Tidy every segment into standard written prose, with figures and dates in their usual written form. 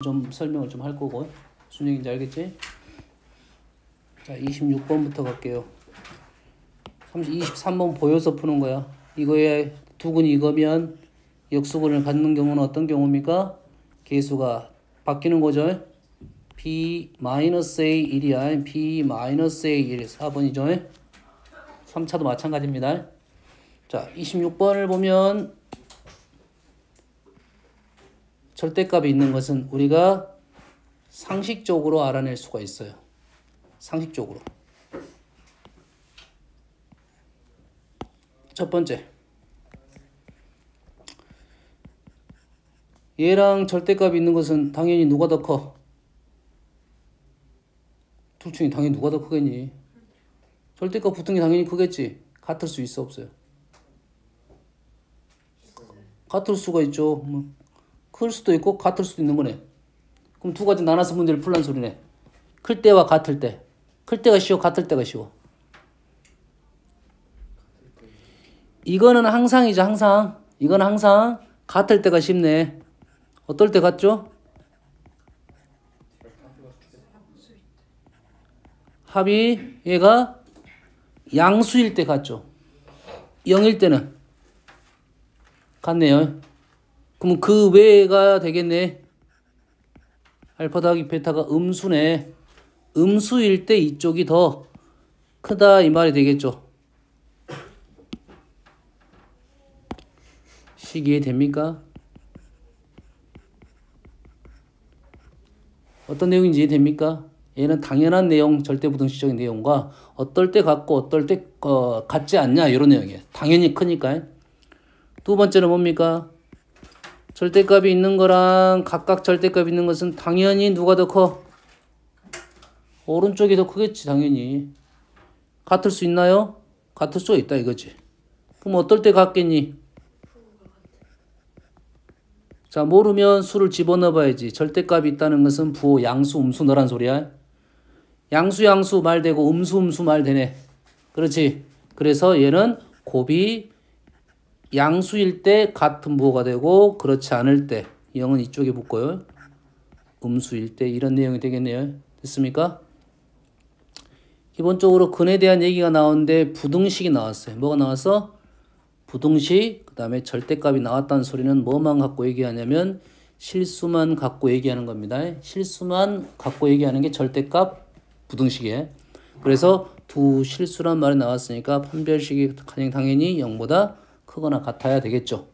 좀 설명을 좀 할 거고 무슨 얘기인지 알겠지? 자, 26번부터 갈게요. 23번 보여서 푸는 거야. 이거에 두근이 이거면 역수근을 갖는 경우는 어떤 경우입니까? 계수가 바뀌는 거죠. b-a 1이야. b-a 1 4번이죠. 3차도 마찬가지입니다. 자, 26번을 보면 절대값이 있는 것은 우리가 상식적으로 알아낼 수가 있어요. 상식적으로. 첫 번째. 얘랑 절대값이 있는 것은 당연히 누가 더 커? 둘 중에 당연히 누가 더 크겠니? 절대값 붙은 게 당연히 크겠지. 같을 수 있어 없어요? 같을 수가 있죠. 클 수도 있고 같을 수도 있는 거네. 그럼 두 가지 나눠서 문제를 풀란 소리네. 클 때와 같을 때. 클 때가 쉬워, 같을 때가 쉬워. 이거는 항상이죠, 항상. 이건 항상 같을 때가 쉽네. 어떨 때 같죠? 합이 얘가 양수일 때 같죠. 0일 때는 같네요. 그럼 그 외가 되겠네. 알파 더하기 베타가 음수네. 음수일 때 이쪽이 더 크다 이 말이 되겠죠. 식 이해됩니까? 어떤 내용인지 이해됩니까? 얘는 당연한 내용, 절대부등식적인 내용과 어떨 때 같고 어떨 때 같지 않냐 이런 내용이에요. 당연히 크니까. 두 번째는 뭡니까? 절대값이 있는 거랑 각각 절대값이 있는 것은 당연히 누가 더 커? 오른쪽이 더 크겠지 당연히. 같을 수 있나요? 같을 수가 있다 이거지. 그럼 어떨 때 같겠니? 자, 모르면 수를 집어넣어 봐야지. 절대값이 있다는 것은 부호, 양수, 음수 넣으란 소리야. 양수 말 되고 음수 말 되네. 그렇지. 그래서 얘는 곱이 양수일 때 같은 부호가 되고 그렇지 않을 때 0은 이쪽에 붙고요. 음수일 때 이런 내용이 되겠네요. 됐습니까? 기본적으로 근에 대한 얘기가 나오는데 부등식이 나왔어요. 뭐가 나왔어? 부등식, 그 다음에 절대값이 나왔다는 소리는 뭐만 갖고 얘기하냐면 실수만 갖고 얘기하는 겁니다. 실수만 갖고 얘기하는 게 절대값 부등식이에요. 그래서 두 실수란 말이 나왔으니까 판별식이 당연히 0보다 크거나 같아야 되겠죠.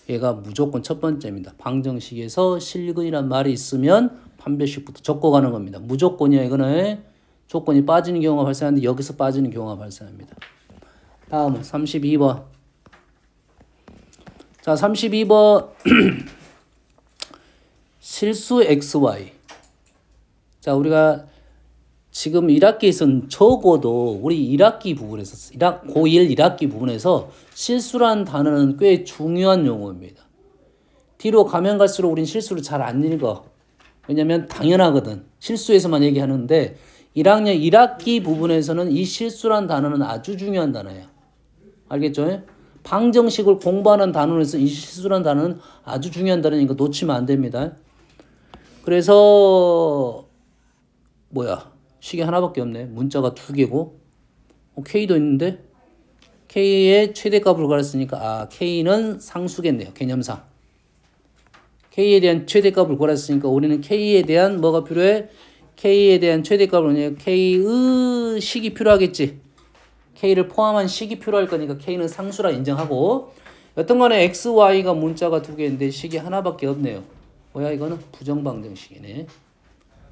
얘가 무조건 첫 번째입니다. 방정식에서 실근이란 말이 있으면 판별식부터 적고가는 겁니다. 무조건이야. 이거는 조건이 빠지는 경우가 발생하는데 여기서 빠지는 경우가 발생합니다. 다음은 32번. 자, 32번 실수 XY. 자, 우리가 지금 1학기에서는 적어도 우리 1학기 부분에서 고1 1학기 부분에서 실수란 단어는 꽤 중요한 용어입니다. 뒤로 가면 갈수록 우린 실수를 잘 안 읽어. 왜냐면 당연하거든. 실수에서만 얘기하는데 1학년 1학기 부분에서는 이 실수란 단어는 아주 중요한 단어예요. 알겠죠? 방정식을 공부하는 단원에서 이 실수란 단어는 아주 중요한 단어니까 놓치면 안 됩니다. 그래서 식이 하나밖에 없네. 문자가 두 개고 K도 있는데 K의 최대값으로 구했으니까 K는 상수겠네요. 개념상. K에 대한 최대값을 구했으니까 우리는 K에 대한 뭐가 필요해? K에 대한 최대값을 K의 식이 필요하겠지. K를 포함한 식이 필요할 거니까 K는 상수라 인정하고 여튼 간에 X, Y가 문자가 두 개인데 식이 하나밖에 없네요. 뭐야 이거는? 부정방정식이네.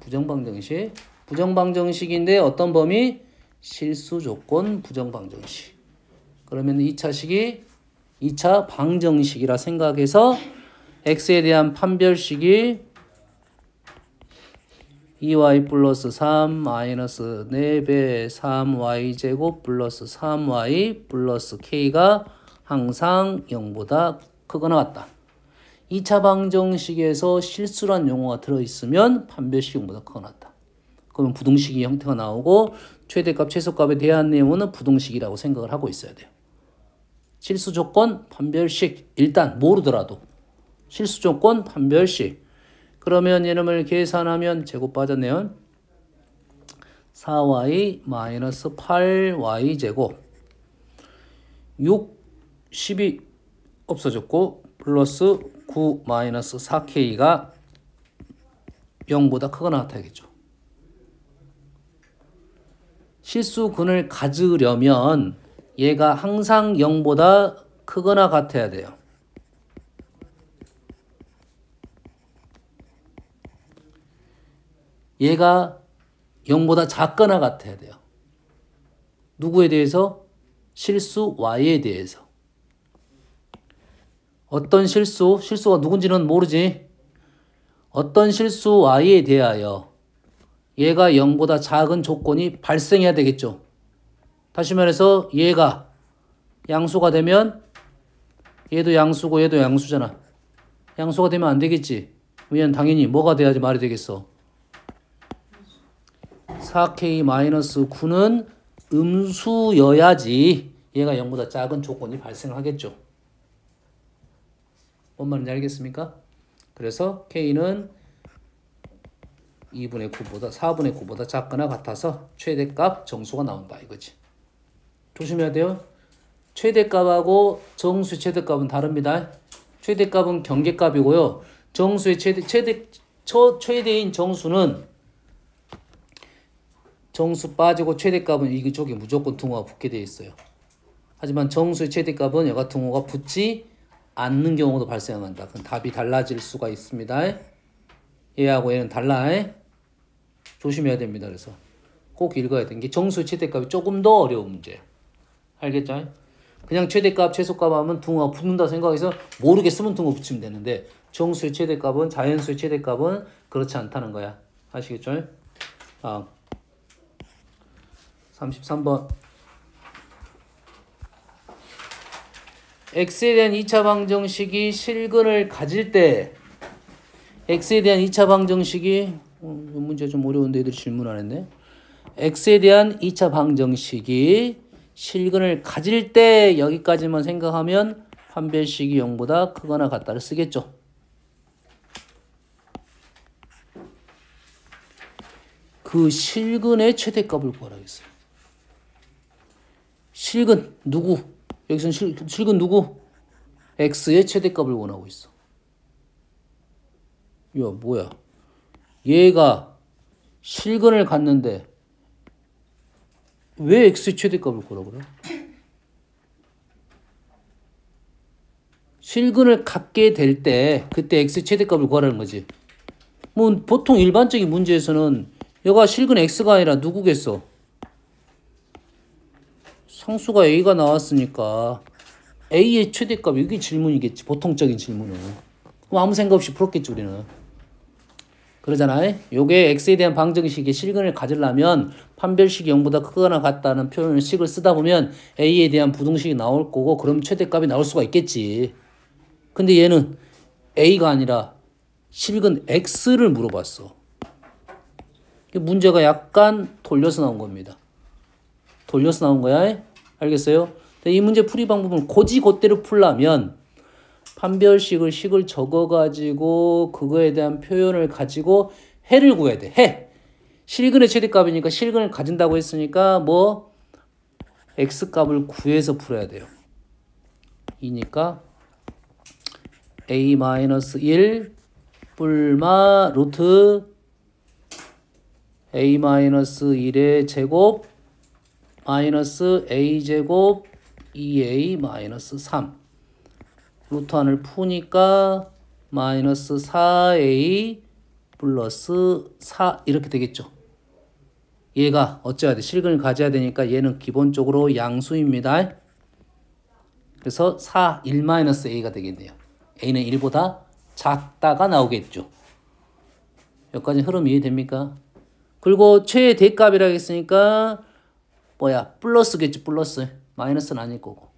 부정방정식. 부정방정식인데 어떤 범위? 실수조건 부정방정식. 그러면 2차 식이 2차 방정식이라 생각해서 X에 대한 판별식이 2y 플러스 3 마이너스 4배 3y제곱 플러스 3y 플러스 k가 항상 0보다 크거나 같다. 2차 방정식에서 실수란 용어가 들어있으면 판별식 0보다 크거나 같다. 그러면 부등식의 형태가 나오고 최대값, 최소값에 대한 내용은 부등식이라고 생각을 하고 있어야 돼요. 실수조건, 판별식 일단 모르더라도 실수조건, 판별식 그러면 이놈을 계산하면 제곱 빠졌네요. 4y 마이너스 8y 제곱 6, 10이 없어졌고 플러스 9 마이너스 4k가 0보다 크거나 같아야겠죠. 실수근을 가지려면 얘가 항상 0보다 크거나 같아야 돼요. 얘가 0보다 작거나 같아야 돼요. 누구에 대해서? 실수 y에 대해서. 어떤 실수가 누군지는 모르지. 어떤 실수 y에 대하여 얘가 0보다 작은 조건이 발생해야 되겠죠. 다시 말해서 얘가 양수가 되면 얘도 양수고 얘도 양수잖아. 양수가 되면 안 되겠지. 왜냐면 당연히 뭐가 돼야지 말이 되겠어. 4k-9는 음수여야지 얘가 0보다 작은 조건이 발생하겠죠. 뭔 말인지 알겠습니까? 그래서 k는 2분의 9보다 4분의 9보다 작거나 같아서 최대값 정수가 나온다 이거지. 조심해야 돼요. 최대값하고 정수의 최대값은 다릅니다. 최대값은 경계값이고요. 정수의 최대인 정수는 정수 빠지고 최대값은 이쪽에 무조건 등호가 붙게 되어 있어요. 하지만 정수의 최대값은 여가 등호가 붙지 않는 경우도 발생한다. 그럼 답이 달라질 수가 있습니다. 얘하고 얘는 달라. 조심해야 됩니다. 그래서 꼭 읽어야 되는 게 정수의 최대값이 조금 더 어려운 문제예요. 알겠죠? 그냥 최대값, 최소값 하면 등호가 붙는다 생각해서 모르겠으면 등호 붙이면 되는데 정수의 최대값은, 자연수의 최대값은 그렇지 않다는 거야. 아시겠죠? 33번. x에 대한 2차 방정식이 실근을 가질 때 x에 대한 2차 방정식이 이 문제 좀 어려운데 애들이 질문 안 했네. x에 대한 2차 방정식이 실근을 가질 때 여기까지만 생각하면 판별식이 0보다 크거나 같다를 쓰겠죠. 그 실근의 최대값을 구하라겠어요. 실근 누구? 여기서는 실근 누구? x의 최대값을 원하고 있어. 야 뭐야? 얘가 실근을 갖는데 왜 x의 최대값을 구하라고 그래? 실근을 갖게 될 때 그때 x의 최대값을 구하라는 거지. 뭐 보통 일반적인 문제에서는 얘가 실근 x가 아니라 누구겠어? 상수가 a가 나왔으니까 a의 최대값 이게 질문이겠지. 보통적인 질문은. 그럼 아무 생각 없이 풀었겠지 우리는. 그러잖아요. 요게 x에 대한 방정식의 실근을 가지려면 판별식이 0보다 크거나 같다는 표현을 식을 쓰다 보면 a에 대한 부등식이 나올 거고 그럼 최대값이 나올 수가 있겠지. 근데 얘는 a가 아니라 실근 x를 물어봤어. 문제가 약간 돌려서 나온 겁니다. 돌려서 나온 거야. 알겠어요? 이 문제 풀이 방법은 고지고대로 풀려면 판별식을 식을 적어가지고 그거에 대한 표현을 가지고 해를 구해야 돼. 해. 실근의 최대값이니까 실근을 가진다고 했으니까 뭐 x값을 구해서 풀어야 돼요. 이니까 a-1 뿔마 루트 a-1의 제곱 마이너스 a제곱 2a-3 루트 1을 푸니까 마이너스 4a 플러스 4 이렇게 되겠죠. 얘가 어째야 돼? 실근을 가져야 되니까 얘는 기본적으로 양수입니다. 그래서 4, 1-a가 되겠네요. a는 1보다 작다가 나오겠죠. 여기까지 흐름 이해됩니까? 그리고 최대값이라고 했으니까 뭐야? 플러스겠지. 플러스. 마이너스는 아닐 거고.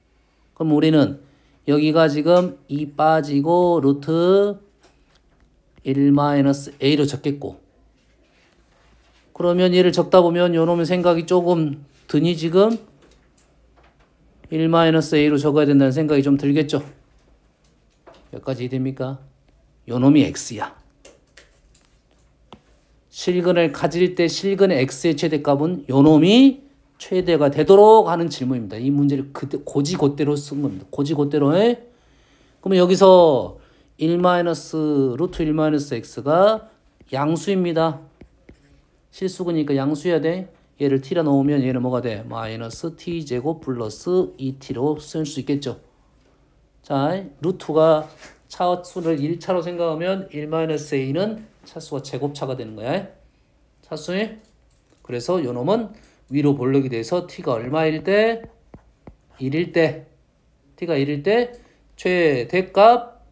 그럼 우리는 여기가 지금 2 빠지고 루트 1-a로 적겠고 그러면 얘를 적다 보면 요놈의 생각이 조금 드니 지금 1-a로 적어야 된다는 생각이 좀 들겠죠. 여기까지 이해됩니까? 요놈이 x야. 실근을 가질 때 실근의 x의 최대값은 요놈이 최대가 되도록 하는 질문입니다. 이 문제를 고지곧대로 쓴 겁니다. 고지곧대로에 그러면 여기서 1-루트 1-x가 양수입니다. 실수근이니까 양수해야 돼. 얘를 t라 넣으면 얘는 뭐가 돼? 마이너스 t제곱 플러스 2t로 쓸 수 있겠죠. 자, 루트가 차수를 1차로 생각하면 1-a는 차수가 제곱차가 되는 거야. 차수에. 그래서 요놈은 위로 볼록이 돼서 t가 얼마일 때? 1일 때. t가 1일 때 최대값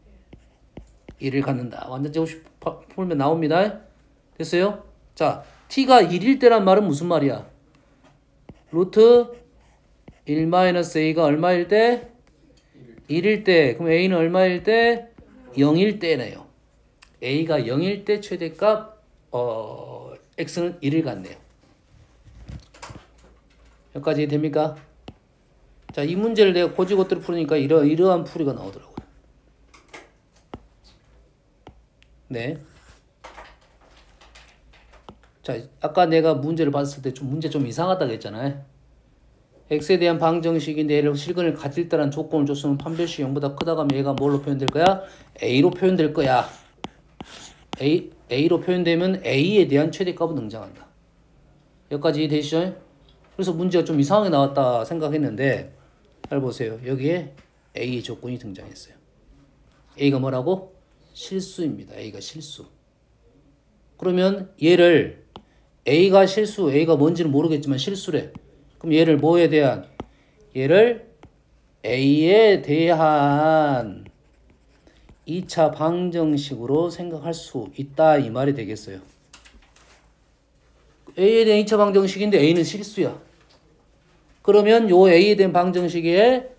1을 갖는다. 완전 제곱 풀면 나옵니다. 됐어요? 자, t가 1일 때란 말은 무슨 말이야? 루트 1-a가 얼마일 때? 1일 때. 그럼 a는 얼마일 때? 0일 때네요. a가 0일 때 최대값 x는 1을 갖네요. 여기까지 됩니까? 자, 이 문제를 내가 고지고대로 풀으니까 이러한 풀이가 나오더라고요. 네. 자, 아까 내가 문제를 봤을 때 문제 좀 이상하다고 했잖아요. x에 대한 방정식인데 얘를 실근을 가질 때란 조건을 줬으면 판별식 0보다 크다고 하면 얘가 뭘로 표현될 거야? a로 표현될 거야. a로 표현되면 a에 대한 최대값은 등장한다. 여기까지 되시죠? 그래서 문제가 좀 이상하게 나왔다 생각했는데 잘 보세요. 여기에 a의 조건이 등장했어요. a가 뭐라고? 실수입니다. a가 실수. 그러면 얘를 a가 실수, a가 뭔지는 모르겠지만 실수래. 그럼 얘를 뭐에 대한? 얘를 a에 대한 2차 방정식으로 생각할 수 있다 이 말이 되겠어요. a에 대한 2차 방정식인데 a는 실수야. 그러면 요 a에 대한 방정식에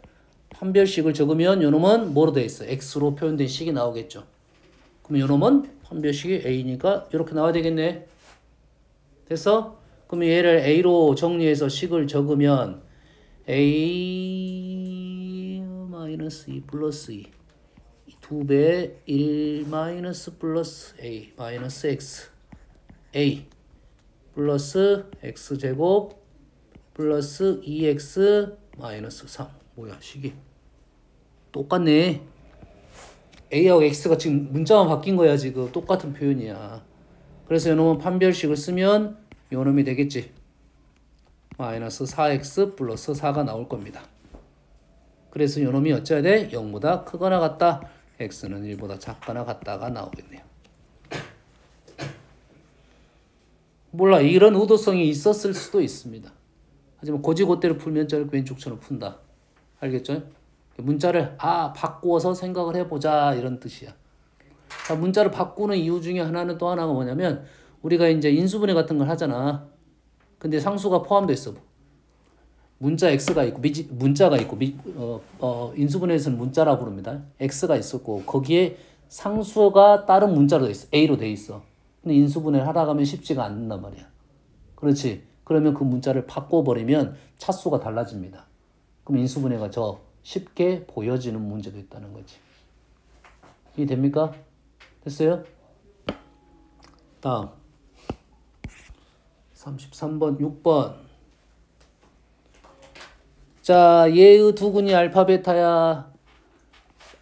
판별식을 적으면 요놈은 뭐로 돼 있어? x로 표현된 식이 나오겠죠. 그럼 요놈은 판별식이 a니까 이렇게 나와야 되겠네. 됐어? 그러면 얘를 a로 정리해서 식을 적으면 a 마이너스 2 플러스 2 2배 1 마이너스 플러스 a 마이너스 x a 플러스 x제곱 플러스 2x 마이너스 3 뭐야 식이 똑같네. a하고 x가 지금 문자만 바뀐 거야. 지금 똑같은 표현이야. 그래서 요놈은 판별식을 쓰면 요놈이 되겠지. 마이너스 4x 플러스 4가 나올 겁니다. 그래서 요놈이 어찌해야 돼? 0보다 크거나 같다. x는 1보다 작거나 같다가 나오겠네요. 몰라. 이런 의도성이 있었을 수도 있습니다. 하지만 고지고대로 풀면 저렇게 왼쪽처럼 푼다. 알겠죠? 문자를 바꾸어서 생각을 해보자 이런 뜻이야. 자, 문자를 바꾸는 이유 중에 하나는 또 하나가 뭐냐면 우리가 이제 인수분해 같은 걸 하잖아. 근데 상수가 포함되어 있어. 문자 x가 있고 문자가 있고 인수분해에서는 문자라고 부릅니다. x가 있었고 거기에 상수가 다른 문자로 돼 있어. a로 돼 있어. 근데 인수분해를 하다 가면 쉽지가 않는단 말이야. 그렇지. 그러면 그 문자를 바꿔버리면 차수가 달라집니다. 그럼 인수분해가 쉽게 보여지는 문제도 있다는 거지. 이해됩니까? 됐어요? 다음 33번 6번 자 얘의 두 근이 알파 베타야.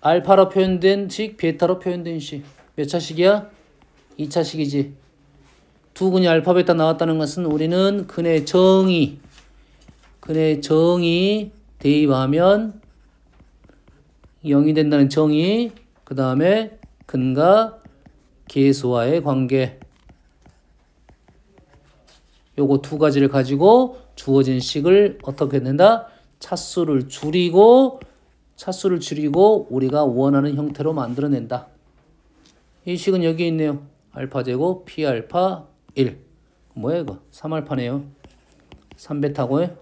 알파로 표현된 식 베타로 표현된 식 몇 차식이야? 2차식이지. 두 근이 알파 베타 나왔다는 것은 우리는 근의 정의 대입하면 0이 된다는 정의, 그 다음에 근과 계수와의 관계 요거 두 가지를 가지고 주어진 식을 어떻게 된다? 차수를 줄이고 우리가 원하는 형태로 만들어낸다. 이 식은 여기 있네요. 알파 제곱 p 알파 1 뭐야 이거? 3알파네요. 3베타고요.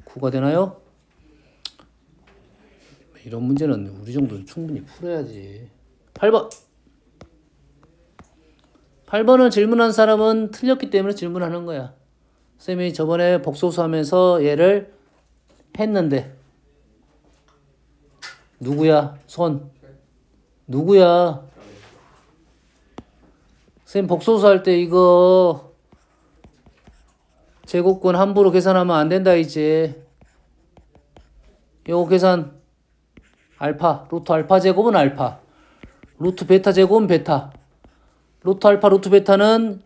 9가 되나요? 이런 문제는 우리 정도는 충분히 풀어야지. 8번. 8번은 질문한 사람은 틀렸기 때문에 질문하는 거야. 쌤이 저번에 복소수하면서 얘를 했는데 누구야? 손. 누구야? 쌤 복소수할 때 이거 제곱근 함부로 계산하면 안 된다 이제. 요거 계산 알파, 루트 알파 제곱은 알파, 루트 베타 제곱은 베타. 루트 알파, 루트 베타는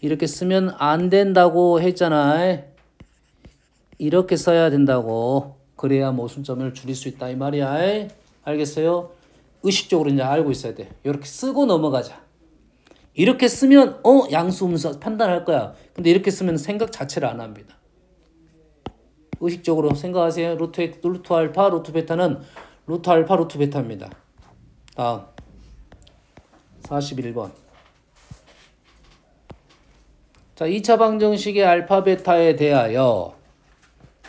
이렇게 쓰면 안 된다고 했잖아. 이렇게 써야 된다고. 그래야 모순점을 줄일 수 있다 이 말이야. 알겠어요? 의식적으로 이제 알고 있어야 돼. 이렇게 쓰고 넘어가자. 이렇게 쓰면 양수음수 판단할 거야. 근데 이렇게 쓰면 생각 자체를 안 합니다. 의식적으로 생각하세요. 루트 알파, 루트 베타는 루트 알파, 루트 베타입니다. 다음 41번. 자, 2차 방정식의 알파, 베타에 대하여.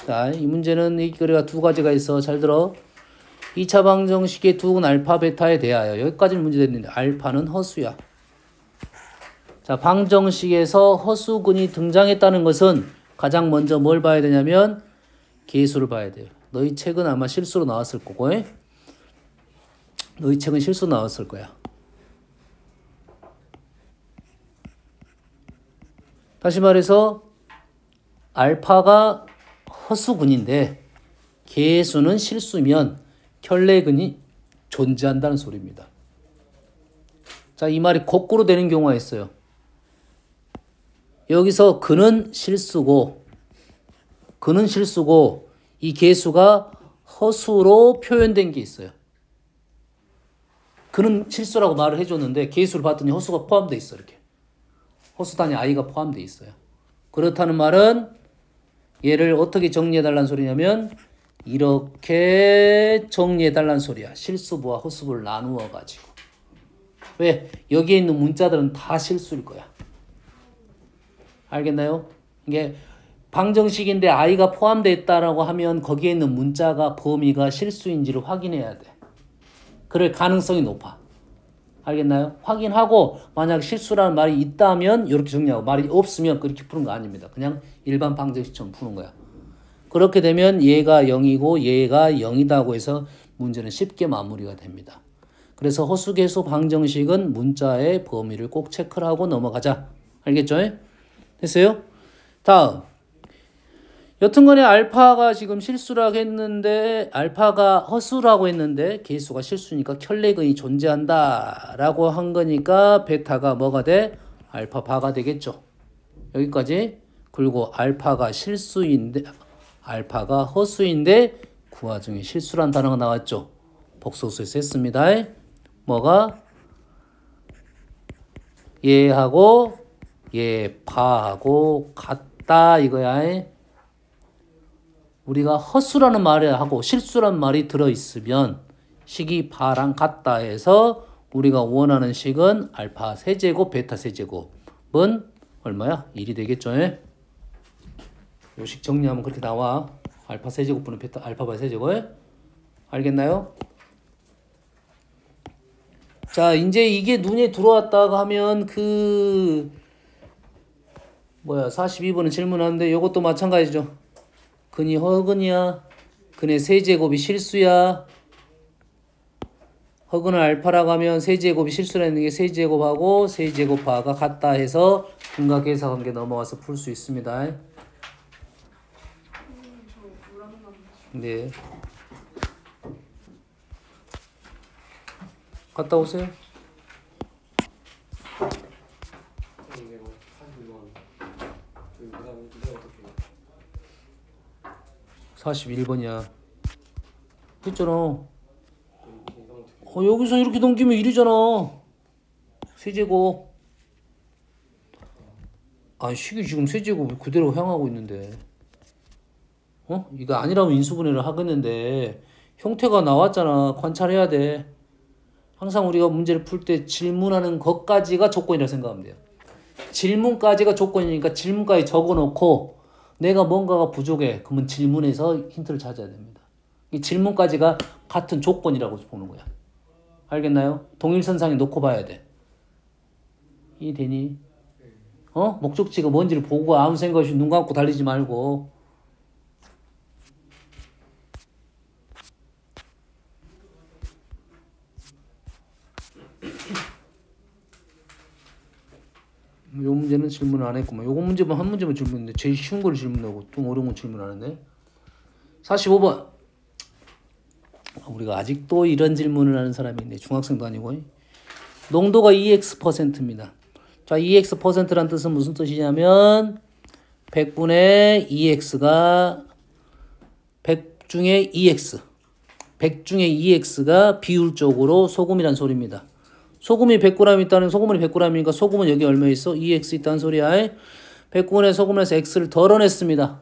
자, 이 문제는 이 거리가 두 가지가 있어. 잘 들어. 2차 방정식의 두 알파, 베타에 대하여. 여기까지는 문제 됐는데 알파는 허수야. 자, 방정식에서 허수근이 등장했다는 것은 가장 먼저 뭘 봐야 되냐면 계수를 봐야 돼요. 너희 책은 아마 실수로 나왔을 거고, 너희 책은 실수 나왔을 거야. 다시 말해서 알파가 허수근인데 계수는 실수면 켤레근이 존재한다는 소리입니다. 자, 이 말이 거꾸로 되는 경우가 있어요. 여기서 근은 실수고 이 계수가 허수로 표현된 게 있어요. 근은 실수라고 말을 해줬는데 계수를 봤더니 허수가 포함되어 있어. 이렇게 허수 단위 i가 포함되어 있어요. 그렇다는 말은 얘를 어떻게 정리해달라는 소리냐면 이렇게 정리해달라는 소리야. 실수부와 허수부를 나누어 가지고. 왜? 여기에 있는 문자들은 다 실수일 거야. 알겠나요? 이게 방정식인데 i가 포함되어 있다라고 하면 거기에 있는 문자가 범위가 실수인지를 확인해야 돼. 그럴 가능성이 높아. 알겠나요? 확인하고 만약 실수라는 말이 있다면 이렇게 정리하고 말이 없으면 그렇게 푸는 거 아닙니다. 그냥 일반 방정식처럼 푸는 거야. 그렇게 되면 얘가 0이고 얘가 0이다고 해서 문제는 쉽게 마무리가 됩니다. 그래서 허수계수 방정식은 문자의 범위를 꼭 체크를 하고 넘어가자. 알겠죠? 됐어요? 다음. 여튼간에 알파가 지금 실수라고 했는데 알파가 허수라고 했는데 계수가 실수니까 켤레근이 존재한다 라고 한 거니까 베타가 뭐가 돼? 알파 바가 되겠죠. 여기까지. 그리고 알파가 실수인데 알파가 허수인데 그 와중에 실수란 단어가 나왔죠. 복소수에서 했습니다. 뭐가? 얘하고 얘 파하고 같다 이거야. 우리가 허수라는 말을 하고 실수란 말이 들어있으면 식이 파랑 같다 해서 우리가 원하는 식은 알파 세제곱 베타 세제곱은 얼마야? 1이 되겠죠. 요 식 정리하면 그렇게 나와. 알파 세제곱분은 베타 알파 바이 세제곱. 알겠나요? 자, 이제 이게 눈에 들어왔다가 하면 42번은 질문하는데 이것도 마찬가지죠. 근이 허근이야. 근의 세제곱이 실수야. 허근을 알파라고 하면 세제곱이 실수라는 게 세제곱하고 세제곱바가 같다 해서 근각계사관계 넘어와서 풀 수 있습니다. 네. 갔다 오세요. 41번이야. 했잖아. 여기서 이렇게 넘기면 1이잖아. 세제곱. 식이 지금 세제곱 그대로 향하고 있는데. 이거 아니라면 인수분해를 하겠는데 형태가 나왔잖아. 관찰해야 돼. 항상 우리가 문제를 풀 때 질문하는 것까지가 조건이라고 생각하면 돼요. 질문까지가 조건이니까 질문까지 적어놓고 내가 뭔가가 부족해. 그러면 질문에서 힌트를 찾아야 됩니다. 이 질문까지가 같은 조건이라고 보는 거야. 알겠나요? 동일선상에 놓고 봐야 돼. 이해되니? 목적지가 뭔지를 보고 아무 생각 없이 눈 감고 달리지 말고. 요 문제는 질문을 안 했구만. 요거 문제만 한 문제만 질문했는데 제일 쉬운 걸 질문하고 좀 어려운 거 질문 안 했네. 45번. 우리가 아직도 이런 질문을 하는 사람이 있네. 중학생도 아니고. 농도가 2x%입니다. 자, 2x%란 뜻은 무슨 뜻이냐면 100분의 2x가 100 중에 2x 100 중에 2x가 비율적으로 소금이란 소리입니다. 소금이 100g 있다는 소금물이 100g이니까 소금은 여기 얼마 있어? 2x 있다는 소리야. 100분의 소금에서 x를 덜어냈습니다.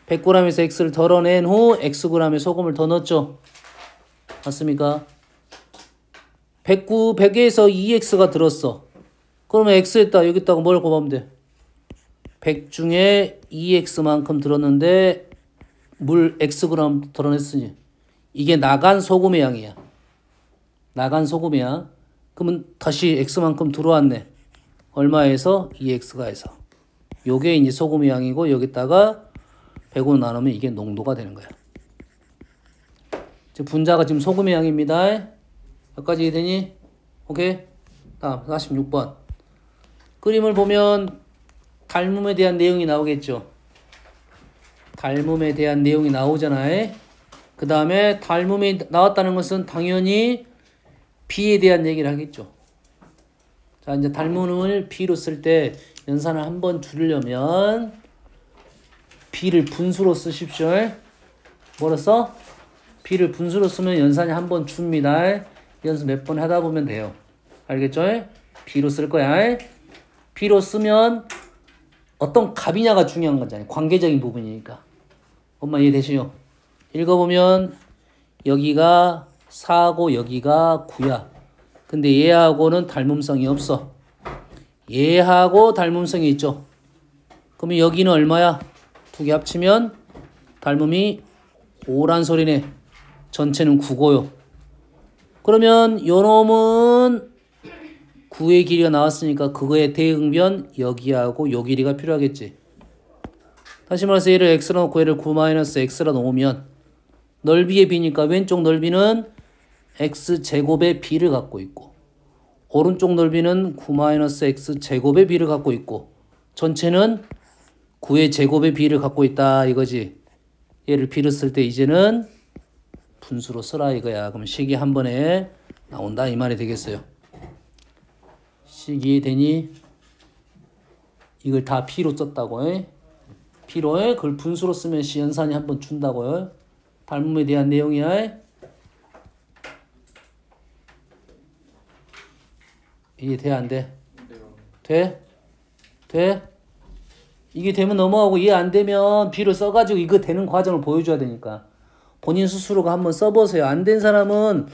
100g에서 x를 덜어낸 후 xg의 소금을 더 넣었죠. 맞습니까? 100에서 2x가 들었어. 그러면 x에다 여기다가 뭘 곱하면 돼? 100 중에 2x만큼 들었는데 물 xg 덜어냈으니 이게 나간 소금의 양이야. 나간 소금의 양. 그러면 다시 x만큼 들어왔네. 얼마에서? 2x가에서. 요게 이제 소금의 양이고 여기다가 100으로 나누면 이게 농도가 되는 거야. 분자가 지금 소금의 양입니다. 여기까지 되니? 오케이? 다음 46번. 그림을 보면 닮음에 대한 내용이 나오겠죠. 닮음에 대한 내용이 나오잖아요. 그 다음에 닮음이 나왔다는 것은 당연히 B에 대한 얘기를 하겠죠. 자, 이제 닮음을 B로 쓸 때 연산을 한번 줄이려면 B를 분수로 쓰십시오. 뭐로 써? B를 분수로 쓰면 연산이 한번 줍니다. 연습 몇 번 하다 보면 돼요. 알겠죠? B로 쓸 거야. B로 쓰면 어떤 값이냐가 중요한 거잖아요. 관계적인 부분이니까. 엄마 이해되시죠? 읽어보면 여기가 4고 여기가 9야. 근데 얘하고는 닮음성이 없어. 얘하고 닮음성이 있죠. 그러면 여기는 얼마야? 두 개 합치면 닮음이 5란 소리네. 전체는 9고요. 그러면 요 놈은 9의 길이가 나왔으니까 그거의 대응변 여기하고 요 길이가 필요하겠지. 다시 말해서 얘를 x라 놓고 얘를 9-x라 놓으면 넓이의 b니까 왼쪽 넓이는 x제곱의 b를 갖고 있고 오른쪽 넓이는 9-x제곱의 b를 갖고 있고 전체는 9의 제곱의 b를 갖고 있다 이거지. 얘를 b를 쓸 때 이제는 분수로 써라 이거야. 그럼 식이 한 번에 나온다 이 말이 되겠어요. 식이 되니 이걸 다 P로 썼다고. P로 그걸 분수로 쓰면 연산이 한 번 준다고요. 닮음에 대한 내용이야. 이게 돼 안 돼? 돼? 돼? 이게 되면 넘어가고 이해 안 되면 B로 써가지고 이거 되는 과정을 보여줘야 되니까 본인 스스로가 한번 써보세요. 안 된 사람은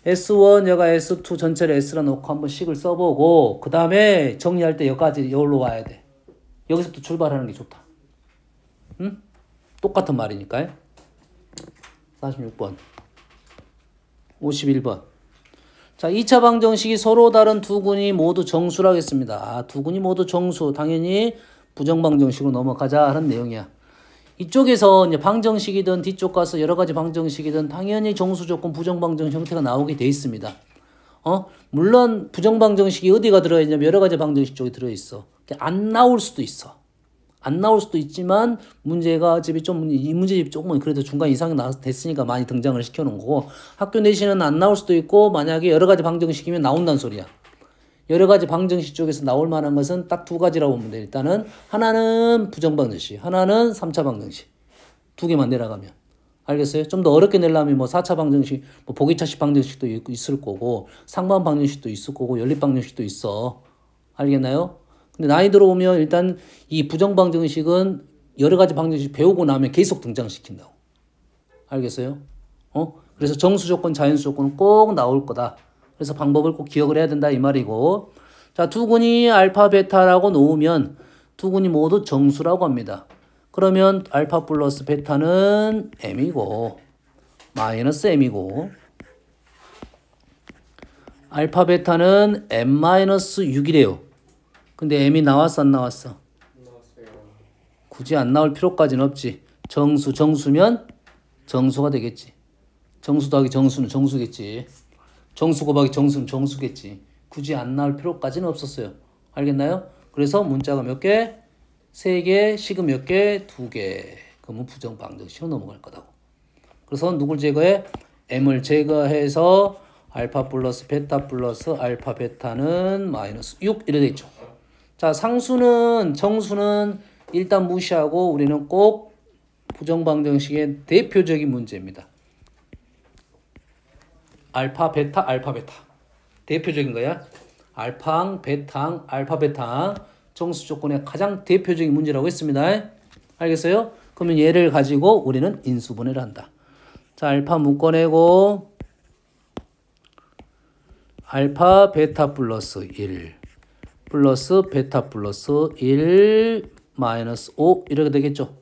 S1, 여가 S2 전체를 S라 놓고 한번 식을 써보고 그 다음에 정리할 때 여기까지 여기로 와야 돼. 여기서부터 출발하는 게 좋다. 응? 똑같은 말이니까요. 46번 51번 자, 2차 방정식이 서로 다른 두 군이 모두 정수라 하겠습니다. 두 군이 모두 정수. 당연히 부정방정식으로 넘어가자 하는 내용이야. 이쪽에서 이제 방정식이든 뒤쪽 가서 여러 가지 방정식이든 당연히 정수 조건 부정방정 형태가 나오게 돼 있습니다. 물론 부정방정식이 어디가 들어있냐면 여러 가지 방정식 쪽에 들어있어. 안 나올 수도 있어. 안 나올 수도 있지만 문제가 집이 좀 이 문제집 조금은 그래도 중간 이상이 됐으니까 많이 등장을 시켜놓은 거고 학교 내신은 안 나올 수도 있고 만약에 여러 가지 방정식이면 나온다는 소리야. 여러 가지 방정식 쪽에서 나올 만한 것은 딱 두 가지라고 보면 돼. 일단은 하나는 부정방정식, 하나는 3차 방정식. 두 개만 내려가면. 알겠어요? 좀 더 어렵게 내려면 뭐 4차 방정식, 뭐 보기차식 방정식도 있을 거고 상반 방정식도 있을 거고 연립 방정식도 있어. 알겠나요? 근데 나이 들어오면 일단 이 부정방정식은 여러 가지 방정식 배우고 나면 계속 등장시킨다고. 알겠어요? 그래서 정수 조건, 자연수 조건은 꼭 나올 거다. 그래서 방법을 꼭 기억을 해야 된다 이 말이고. 자, 두 군이 알파, 베타라고 놓으면 두 군이 모두 정수라고 합니다. 그러면 알파 플러스 베타는 m이고 마이너스 m이고 알파, 베타는 m-6이래요. 근데 m이 나왔어 안 나왔어? 나왔어요. 굳이 안 나올 필요까지는 없지. 정수면 정수가 되겠지. 정수 더하기 정수는 정수겠지. 정수 곱하기 정수는 정수겠지. 굳이 안 나올 필요까지는 없었어요. 알겠나요? 그래서 문자가 몇 개? 3개, 식은 몇 개? 2개. 그러면 부정방정식으로 넘어갈 거다고. 그래서 누굴 제거해? m을 제거해서 알파 플러스 베타 플러스 알파 베타는 마이너스 6 이렇게 되죠. 자, 상수는 정수는 일단 무시하고 우리는 꼭 부정방정식의 대표적인 문제입니다. 알파 베타 알파 베타 대표적인 거야. 알파항 베타항 알파 베타항 정수 조건의 가장 대표적인 문제라고 했습니다. 알겠어요? 그러면 얘를 가지고 우리는 인수분해를 한다. 자, 알파 묶어내고 알파 베타 플러스 1 플러스 베타 플러스 1 마이너스 5 이렇게 되겠죠.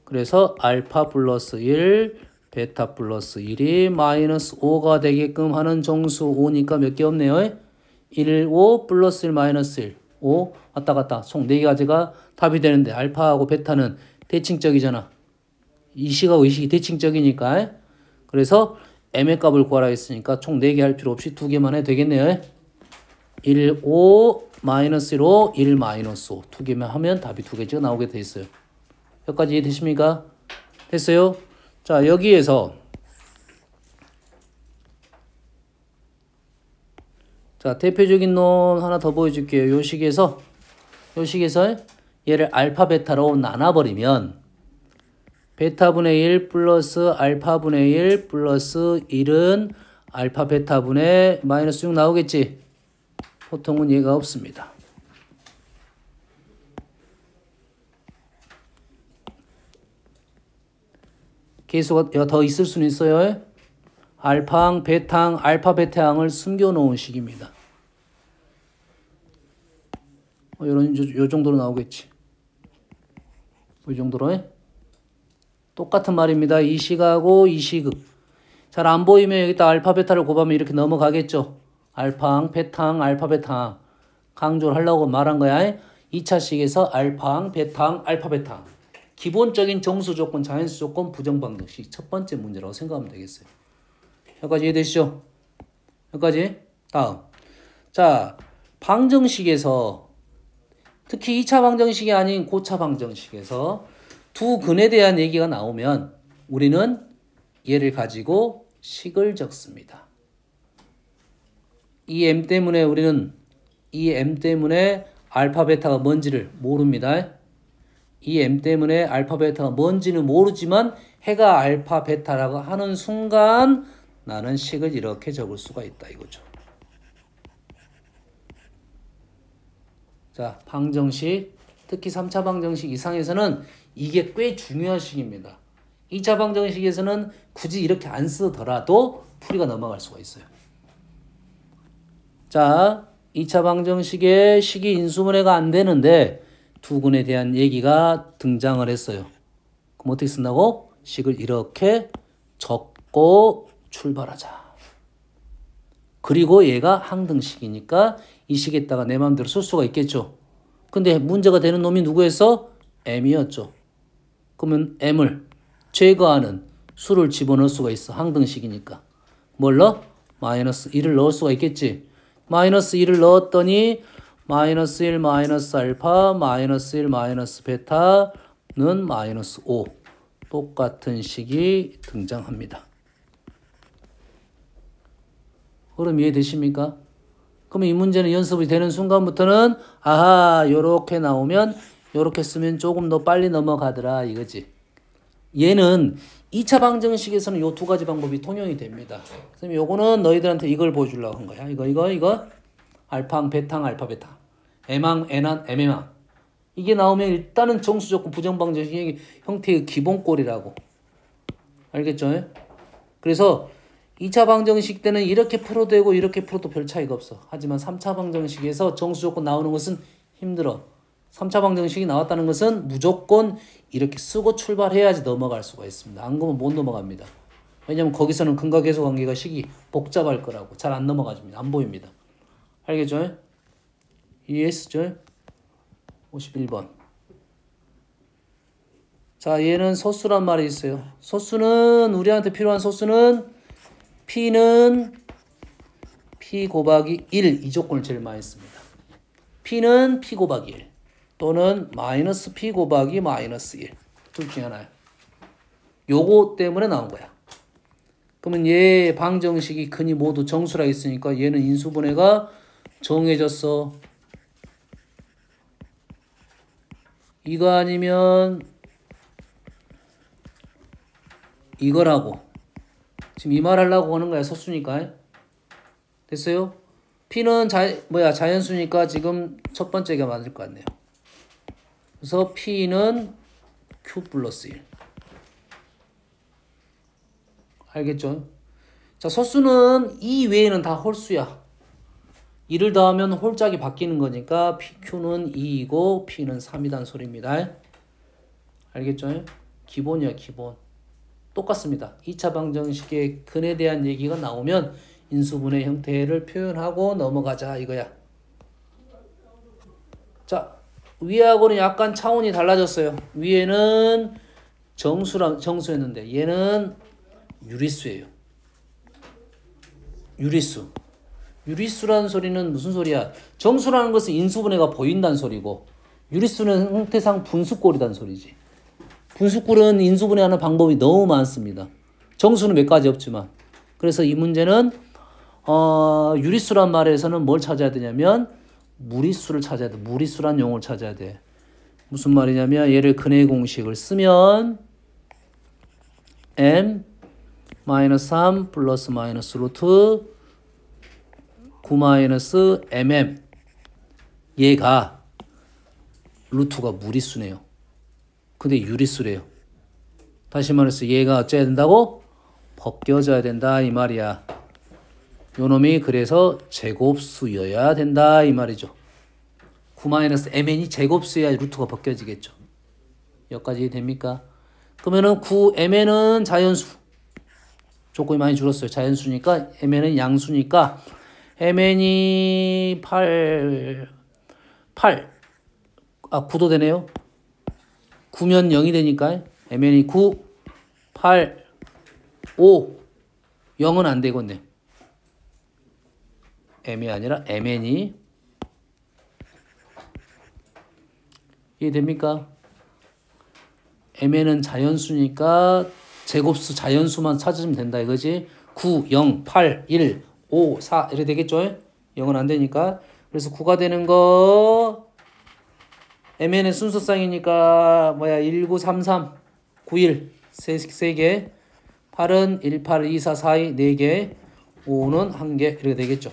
그래서 알파 플러스 1 베타 플러스 1이 마이너스 5가 되게끔 하는 정수 5니까 몇 개 없네요. 1, 5 플러스 1 마이너스 1 5 왔다 갔다 총 4가지가 답이 되는데 알파하고 베타는 대칭적이잖아. 이식하고 이식이 대칭적이니까. 그래서 m의 값을 구하라 했으니까 총 4개 할 필요 없이 2개만 해도 되겠네요. 1, 5 마이너스 1, 5 1 마이너스 5 2개만 하면 답이 2개가 나오게 돼 있어요. 여기까지 이해되십니까? 됐어요? 자, 여기에서 자, 대표적인 놈 하나 더 보여줄게요. 요 식에서 얘를 알파 베타로 나눠버리면 베타분의 1 플러스 알파분의 1 플러스 1은 알파 베타분의 마이너스 6 나오겠지? 보통은 얘가 없습니다. 계수가 더 있을 수는 있어요. 알파항, 베타항, 알파 베타항을 숨겨놓은 식입니다. 요 정도로 나오겠지. 이 정도로. 똑같은 말입니다. 이 식하고 이 식은. 잘 안 보이면 여기다 알파 베타를 곱하면 이렇게 넘어가겠죠. 알파항, 베타항, 알파 베타항. 강조를 하려고 말한 거야. 2차 식에서 알파항, 베타항, 알파 베타항. 기본적인 정수 조건, 자연수 조건, 부정방정식 첫 번째 문제라고 생각하면 되겠어요. 여기까지 이해되시죠? 여기까지. 다음. 자, 방정식에서 특히 2차 방정식이 아닌 고차 방정식에서 두 근에 대한 얘기가 나오면 우리는 얘를 가지고 식을 적습니다. 이 m 때문에 우리는 이 m 때문에 알파 베타가 뭔지를 모릅니다. 이 m 때문에 알파 베타가 뭔지는 모르지만 해가 알파 베타라고 하는 순간 나는 식을 이렇게 적을 수가 있다 이거죠. 자, 방정식 특히 3차 방정식 이상에서는 이게 꽤 중요한 식입니다. 2차 방정식에서는 굳이 이렇게 안 쓰더라도 풀이가 넘어갈 수가 있어요. 자, 2차 방정식에 식이 인수분해가 안 되는데 두 근에 대한 얘기가 등장을 했어요. 그럼 어떻게 쓴다고? 식을 이렇게 적고 출발하자. 그리고 얘가 항등식이니까 이 식에다가 내 마음대로 쓸 수가 있겠죠. 근데 문제가 되는 놈이 누구였어? m이었죠. 그러면 m을 제거하는 수를 집어넣을 수가 있어. 항등식이니까. 뭘 넣어? 마이너스 1을 넣을 수가 있겠지. 마이너스 1을 넣었더니 마이너스 1 마이너스 알파 마이너스 1 마이너스 베타는 마이너스 5 똑같은 식이 등장합니다. 그럼 이해되십니까? 그러면 이 문제는 연습이 되는 순간부터는 아하 요렇게 나오면 요렇게 쓰면 조금 더 빨리 넘어가더라 이거지. 얘는 2차 방정식에서는 요 두 가지 방법이 통용이 됩니다. 그래서 요거는 너희들한테 이걸 보여주려고 한 거야. 이거 알파항, 베타항, 알파, 베타. M항, N항, MM항. 이게 나오면 일단은 정수조건 부정방정식 형태의 기본꼴이라고. 알겠죠? 그래서 2차 방정식 때는 이렇게 풀어도 되고 이렇게 풀어도 별 차이가 없어. 하지만 3차 방정식에서 정수조건 나오는 것은 힘들어. 3차 방정식이 나왔다는 것은 무조건 이렇게 쓰고 출발해야지 넘어갈 수가 있습니다. 안 그러면 못 넘어갑니다. 왜냐면 거기서는 근과계수 관계가 식이 복잡할 거라고. 잘 안 넘어가집니다. 안 보입니다. 알겠죠? 이해했죠? 51번. 자, 얘는 소수란 말이 있어요. 소수는 우리한테 필요한 소수는 P는 P 곱하기 1 이 조건을 제일 많이 씁니다. P는 P 곱하기 1 또는 마이너스 P 곱하기 마이너스 1 둘 중에 하나야. 요거 때문에 나온 거야. 그러면 얘 방정식이 근이 모두 정수라 있으니까 얘는 인수분해가 정해졌어. 이거 아니면 이거라고. 지금 이 말 하려고 하는 거야. 서수니까. 됐어요? P는 자연수니까 지금 첫 번째가 맞을 것 같네요. 그래서 P는 Q 플러스 1. 알겠죠? 자, 서수는 이 외에는 다 홀수야. 2를 더하면 홀짝이 바뀌는 거니까 PQ는 2이고 P는 3이란 소리입니다. 알겠죠? 기본이야, 기본. 똑같습니다. 2차 방정식의 근에 대한 얘기가 나오면 인수분해 형태를 표현하고 넘어가자 이거야. 자, 위하고는 약간 차원이 달라졌어요. 위에는 정수였는데 얘는 유리수예요. 유리수. 유리수라는 소리는 무슨 소리야? 정수라는 것은 인수분해가 보인다는 소리고 유리수는 형태상 분수꼴이라는 소리지. 분수꼴은 인수분해하는 방법이 너무 많습니다. 정수는 몇 가지 없지만. 그래서 이 문제는 유리수란 말에서는 뭘 찾아야 되냐면 무리수를 찾아야 돼. 무리수란 용어를 찾아야 돼. 무슨 말이냐면 얘를 근의 공식을 쓰면 m-3 플러스 마이너스 루트 9-mm 얘가 루트가 무리수네요. 근데 유리수래요. 다시 말해서 얘가 어째야 된다고? 벗겨져야 된다 이 말이야. 요놈이 그래서 제곱수여야 된다 이 말이죠. 9-mn이 제곱수여야 루트가 벗겨지겠죠. 여기까지 됩니까? 그러면은 9mn은 자연수. 조건이 많이 줄었어요. 자연수니까 mn은 양수니까 mn이 9도 되네요. 9면 0이 되니까 mn이 9, 8, 5 0은 안 되겠네. m이 아니라 mn이 이해됩니까? mn은 자연수니까 제곱수 자연수만 찾으면 된다 이거지. 9, 0, 8, 1, 5, 4 이렇게 되겠죠? 0은 안 되니까. 그래서 9가 되는 거 mn의 순서쌍이니까 1933, 91 3개 8은 18, 24, 42 4개 5는 1개 이렇게 되겠죠.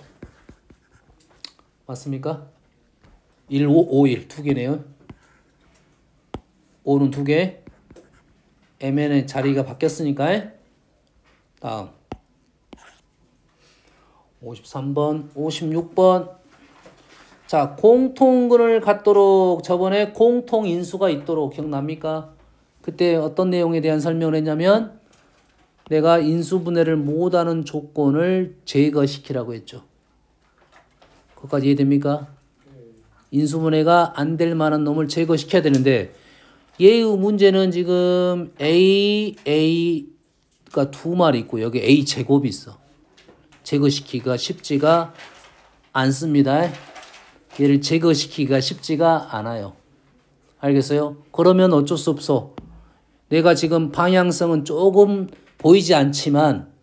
맞습니까? 1551 2개네요. 5는 2개. mn의 자리가 바뀌었으니까 다음 53번 56번 자 공통근을 갖도록 저번에 공통인수가 있도록 기억납니까? 그때 어떤 내용에 대한 설명을 했냐면 내가 인수분해를 못하는 조건을 제거시키라고 했죠. 그것까지 이해됩니까? 인수분해가 안 될 만한 놈을 제거시켜야 되는데 얘의 문제는 지금 A가 두 마리 있고 여기 A 제곱이 있어. 제거시키기가 쉽지가 않습니다. 얘를 제거시키기가 쉽지가 않아요. 알겠어요? 그러면 어쩔 수 없어. 내가 지금 방향성은 조금 보이지 않지만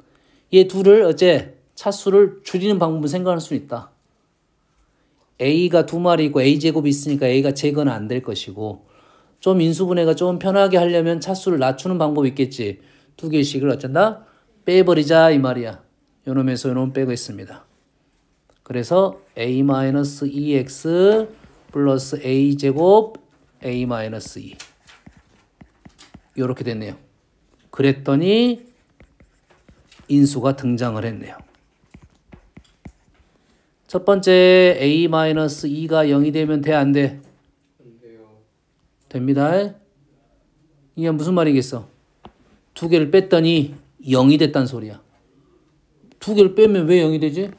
얘 둘을 어째 차수를 줄이는 방법을 생각할 수 있다. A가 두 마리 있고 A 제곱이 있으니까 A가 제거는 안 될 것이고 좀 인수분해가 좀 편하게 하려면 차수를 낮추는 방법이 있겠지. 두 개씩을 어쩐다? 빼버리자 이 말이야. 요놈에서 요놈 빼고 있습니다. 그래서 a-2x 플러스 a제곱 a-2 요렇게 됐네요. 그랬더니 인수가 등장을 했네요. 첫 번째 a-2가 0이 되면 돼 안 돼? 됩니다. 이게 무슨 말이겠어? 두 개를 뺐더니 0이 됐단 소리야. 두 개를 빼면 왜 0이 되지?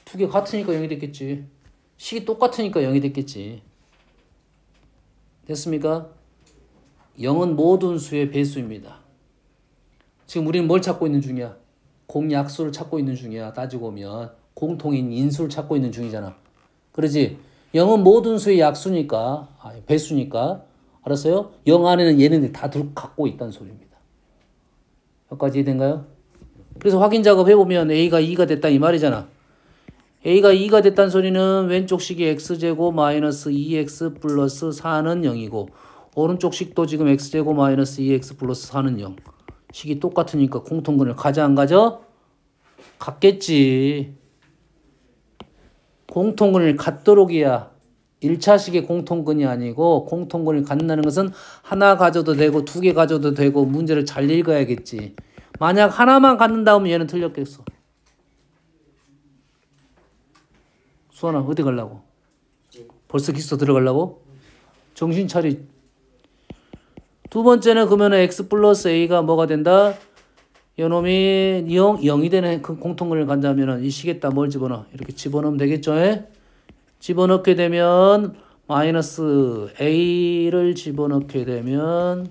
두 개 같으니까 0이 됐겠지. 식이 똑같으니까 0이 됐겠지. 됐습니까? 0은 모든 수의 배수입니다. 지금 우리는 뭘 찾고 있는 중이야? 공약수를 찾고 있는 중이야. 따지고 보면 공통인 인수를 찾고 있는 중이잖아. 그러지? 0은 모든 수의 약수니까, 배수니까. 알았어요? 0 안에는 얘네들이 다 갖고 있다는 소리입니다. 여기까지 이해된가요? 그래서 확인 작업 해보면 A가 2가 됐다 이 말이잖아. A가 2가 됐다는 소리는 왼쪽 식이 X제곱 마이너스 2X 플러스 4는 0이고 오른쪽 식도 지금 X제곱 마이너스 2X 플러스 4는 0. 식이 똑같으니까 공통근을 가져 안 가져? 같겠지. 공통근을 갖도록이야. 1차식의 공통근이 아니고 공통근을 갖는다는 것은 하나 가져도 되고 두 개 가져도 되고 문제를 잘 읽어야겠지. 만약 하나만 갖는다 하면 얘는 틀렸겠어. 수아나 어디 가려고? 벌써 기숙사 들어가려고? 정신 차리. 두 번째는 그러면 X 플러스 A가 뭐가 된다? 요놈이 0이 되는 그 공통근을 간다면 이 식에다 뭘 집어넣어? 이렇게 집어넣으면 되겠죠? 집어넣게 되면 마이너스 A를 집어넣게 되면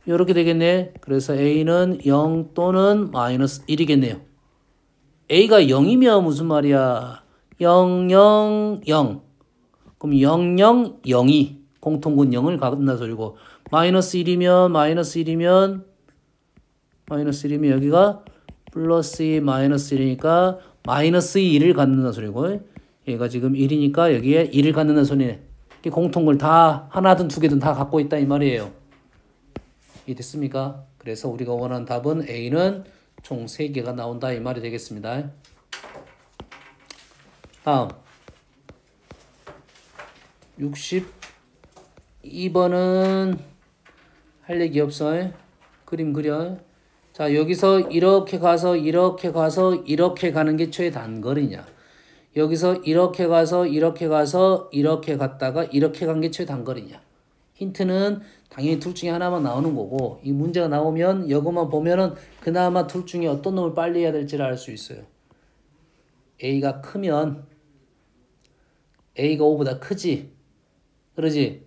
이렇게 되겠네. 그래서 A는 0 또는 마이너스 1이겠네요. A가 0이면 무슨 말이야? 0, 0, 0. 그럼 0, 0, 0이 공통근 0을 갖는다 소리고 마이너스 1이면 여기가 플러스 2 마이너스 1이니까 마이너스 2를 갖는다 소리고 얘가 지금 1이니까 여기에 1을 갖는다 소리네. 공통근을 다 하나든 두 개든 다 갖고 있다 이 말이에요. 이해됐습니까? 그래서 우리가 원하는 답은 A는 총 3개가 나온다 이 말이 되겠습니다. 다음 62번은 할 얘기 없어. 그림 그려. 자, 여기서 이렇게 가서 이렇게 가는 게 최단거리냐. 여기서 이렇게 가서 이렇게 갔다가 이렇게 간 게 최단거리냐. 힌트는 당연히 둘 중에 하나만 나오는 거고 이 문제가 나오면 이것만 보면은 그나마 둘 중에 어떤 놈을 빨리 해야 될지를 알 수 있어요. A가 크면 A가 5보다 크지. 그러지?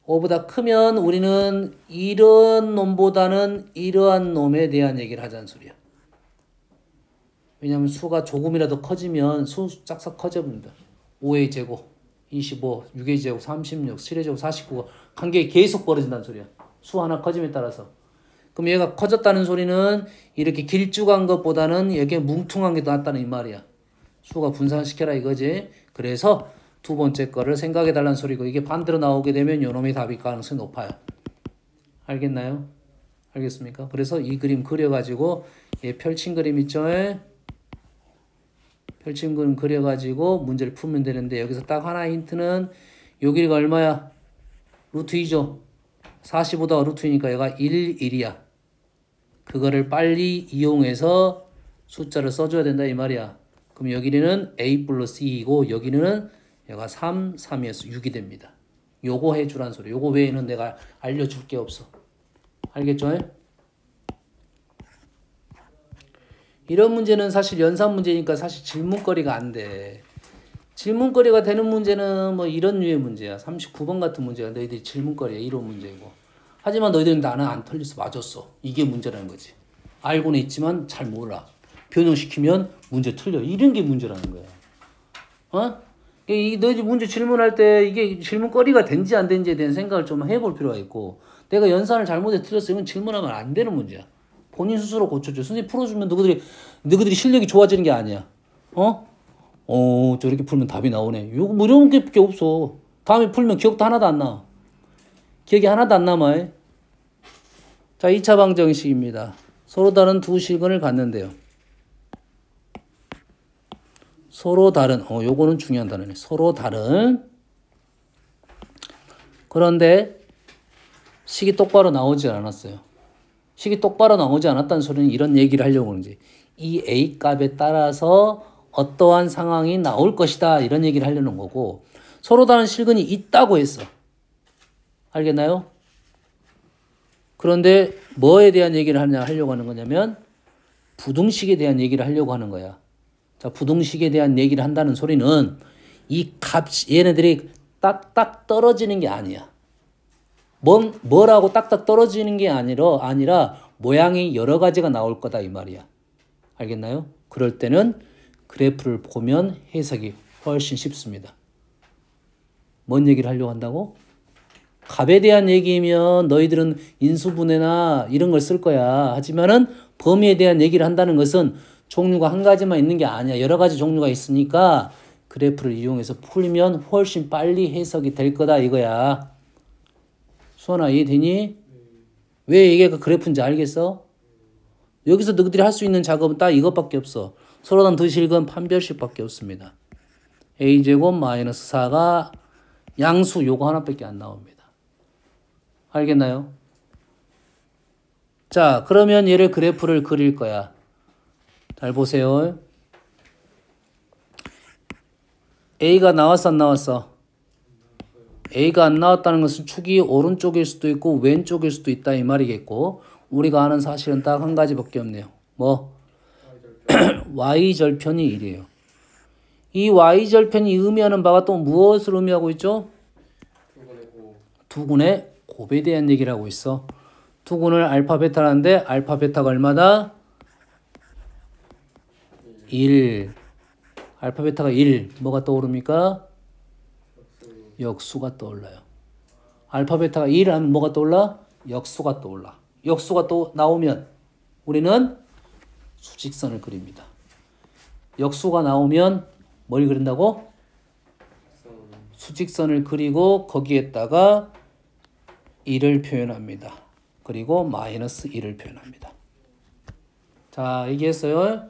5보다 크면 우리는 이런 놈보다는 이러한 놈에 대한 얘기를 하자는 소리야. 왜냐하면 수가 조금이라도 커지면 수 짝싹 커져버린다. 5의 제곱 25, 6의 제곱 36, 7의 제곱 49가 관계 계속 벌어진다는 소리야. 수 하나 커짐에 따라서. 그럼 얘가 커졌다는 소리는 이렇게 길쭉한 것보다는 여기에 뭉퉁한 게 낫다는 이 말이야. 수가 분산시켜라 이거지. 그래서 두 번째 거를 생각해 달라는 소리고 이게 반대로 나오게 되면 요놈의 답일 가능성이 높아요. 알겠나요? 알겠습니까? 그래서 이 그림 그려가지고 얘 펼친 그림 있죠? 펼친 그림 그려가지고 문제를 풀면 되는데 여기서 딱 하나의 힌트는 요 길이가 얼마야? 루트 2죠. 45다 루트 2니까 얘가 1, 1이야. 그거를 빨리 이용해서 숫자를 써줘야 된다 이 말이야. 그럼 여기 길이는 A 플러스 2이고 여기는 얘가 3, 3이어서 6이 됩니다. 요거 해주란 소리. 요거 외에는 내가 알려줄 게 없어. 알겠죠? 이런 문제는 사실 연산 문제니까 사실 질문거리가 안 돼. 질문거리가 되는 문제는 뭐 이런 류의 문제야. 39번 같은 문제가 너희들이 질문거리야. 이런 문제고. 하지만 너희들은 나는 안 털려서 맞았어. 이게 문제라는 거지. 알고는 있지만 잘 몰라. 변형시키면 문제 틀려. 이런 게 문제라는 거야. 너희들 문제 질문할 때 이게 질문거리가 된지 안 된지에 대한 생각을 좀 해볼 필요가 있고 내가 연산을 잘못해 틀렸어. 이건 질문하면 안 되는 문제야. 본인 스스로 고쳐줘. 선생님 풀어주면 너희들이 실력이 좋아지는 게 아니야. 저렇게 풀면 답이 나오네. 요거 뭐 이런 게 없어. 다음에 풀면 기억도 하나도 안 나. 기억이 하나도 안 남아. 자, 2차 방정식입니다. 서로 다른 두 실근을 갖는데요. 서로 다른, 요거는 중요한 단어네. 서로 다른. 그런데 식이 똑바로 나오지 않았어요. 식이 똑바로 나오지 않았다는 소리는 이런 얘기를 하려고 하는지. 이 A 값에 따라서 어떠한 상황이 나올 것이다. 이런 얘기를 하려는 거고. 서로 다른 실근이 있다고 했어. 알겠나요? 그런데 뭐에 대한 얘기를 하려고 하는 거냐면 부등식에 대한 얘기를 하려고 하는 거야. 자, 부등식에 대한 얘기를 한다는 소리는 이 얘네들이 딱딱 떨어지는 게 아니야. 뭐라고 딱딱 떨어지는 게 아니라 모양이 여러 가지가 나올 거다 이 말이야. 알겠나요? 그럴 때는 그래프를 보면 해석이 훨씬 쉽습니다. 뭔 얘기를 하려고 한다고? 값에 대한 얘기면 너희들은 인수분해나 이런 걸 쓸 거야. 하지만은 범위에 대한 얘기를 한다는 것은 종류가 한 가지만 있는 게 아니야. 여러 가지 종류가 있으니까 그래프를 이용해서 풀면 훨씬 빨리 해석이 될 거다 이거야. 수원아 이해되니? 왜 이게 그 그래프인지 알겠어? 여기서 너희들이 할 수 있는 작업은 딱 이것밖에 없어. 서로단 더실근 판별식밖에 없습니다. a제곱 마이너스 4가 양수 요거 하나밖에 안 나옵니다. 알겠나요? 자, 그러면 얘를 그래프를 그릴 거야. 잘 보세요. A가 나왔어, 안 나왔어? A가 안 나왔다는 것은 축이 오른쪽일 수도 있고 왼쪽일 수도 있다 이 말이겠고 우리가 아는 사실은 딱 한 가지밖에 없네요. 뭐? Y절편이 1이에요. 이 Y절편이 의미하는 바가 또 무엇을 의미하고 있죠? 두군의 곱에 대한 얘기를 하고 있어. 두군을 알파 베타라는데 알파 베타가 얼마다? 1. 알파 베타가 1. 뭐가 떠오릅니까? 역수가 떠올라요. 알파 베타가 1 하면 뭐가 떠올라? 역수가 떠올라. 역수가 또 나오면 우리는 수직선을 그립니다. 역수가 나오면 뭘 그린다고? 수직선을 그리고 거기에다가 1을 표현합니다. 그리고 마이너스 1을 표현합니다. 자, 얘기했어요.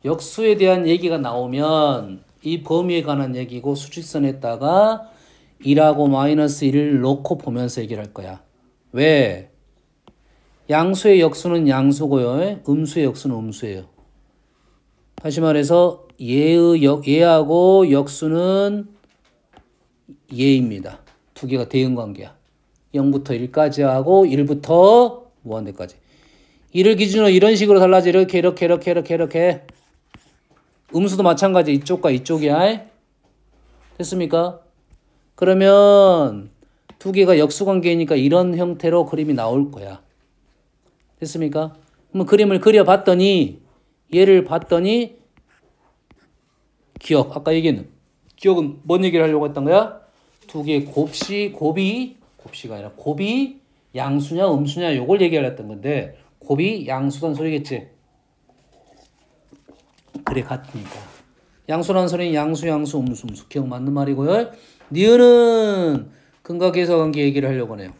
역수에 대한 얘기가 나오면 이 범위에 관한 얘기고 수직선에다가 1하고 마이너스 1을 놓고 보면서 얘기를 할 거야. 왜? 양수의 역수는 양수고요. 음수의 역수는 음수예요. 다시 말해서 얘하고 역수는 얘입니다. 두 개가 대응관계야. 0부터 1까지 하고 1부터 무한대까지. 1을 기준으로 이런 식으로 달라져. 이렇게. 음수도 마찬가지. 이쪽과 이쪽이야. 됐습니까? 그러면 두 개가 역수관계이니까 이런 형태로 그림이 나올 거야. 됐습니까? 그럼 그림을 그려봤더니 얘를 봤더니 기억. 아까 얘기했는 기억은 뭔 얘기를 하려고 했던 거야? 두 개의 곱이가 아니라 곱이 양수냐 음수냐 요걸 얘기하려 했던 건데 곱이 양수란 소리겠지. 그래 같으니까. 양수라는 소리는 양수 음수 기억 맞는 말이고요. 니은은 근각계수관계 얘기를 하려고 해요.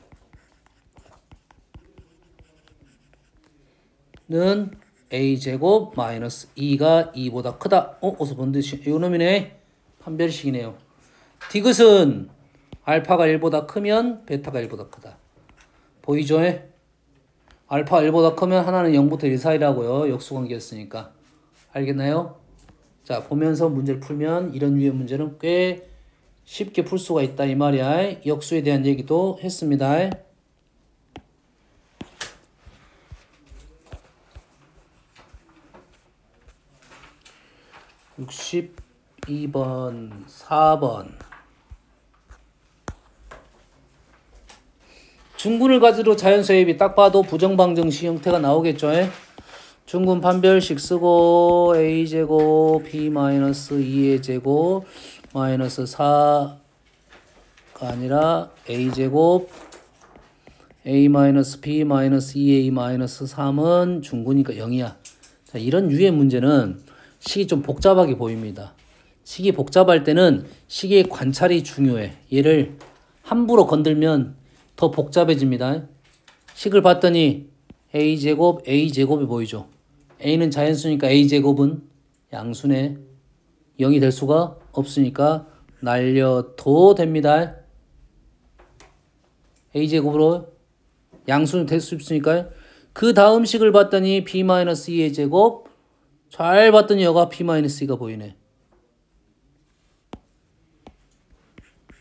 는 a제곱 마이너스 2가 2보다 크다. 어서 본 듯이 요놈이네. 판별식이네요. 디귿은 알파가 1보다 크면 베타가 1보다 크다. 보이죠? 알파 1보다 크면 하나는 0부터 1 사이라고요. 역수관계였으니까. 알겠나요? 자, 보면서 문제를 풀면 이런 류의 문제는 꽤 쉽게 풀 수가 있다 이 말이야. 역수에 대한 얘기도 했습니다. 62번 4번 중군을 가지고 자연수입이 딱 봐도 부정방정식 형태가 나오겠죠. 중군 판별식 쓰고 a제곱 b-2의 제곱 마이너스 4가 아니라 a제곱 a-b-2a-3은 중군이니까 0이야. 자, 이런 유의 문제는 식이 좀 복잡하게 보입니다. 식이 복잡할 때는 식의 관찰이 중요해. 얘를 함부로 건들면 더 복잡해집니다. 식을 봤더니 a제곱, a제곱이 보이죠. a는 자연수니까 a제곱은 양수네. 0이 될 수가 없으니까 날려도 됩니다. a제곱으로 양수는 될 수 있으니까요. 그 다음 식을 봤더니 b-2의 제곱 잘 봤더니 여가 b-2가 보이네.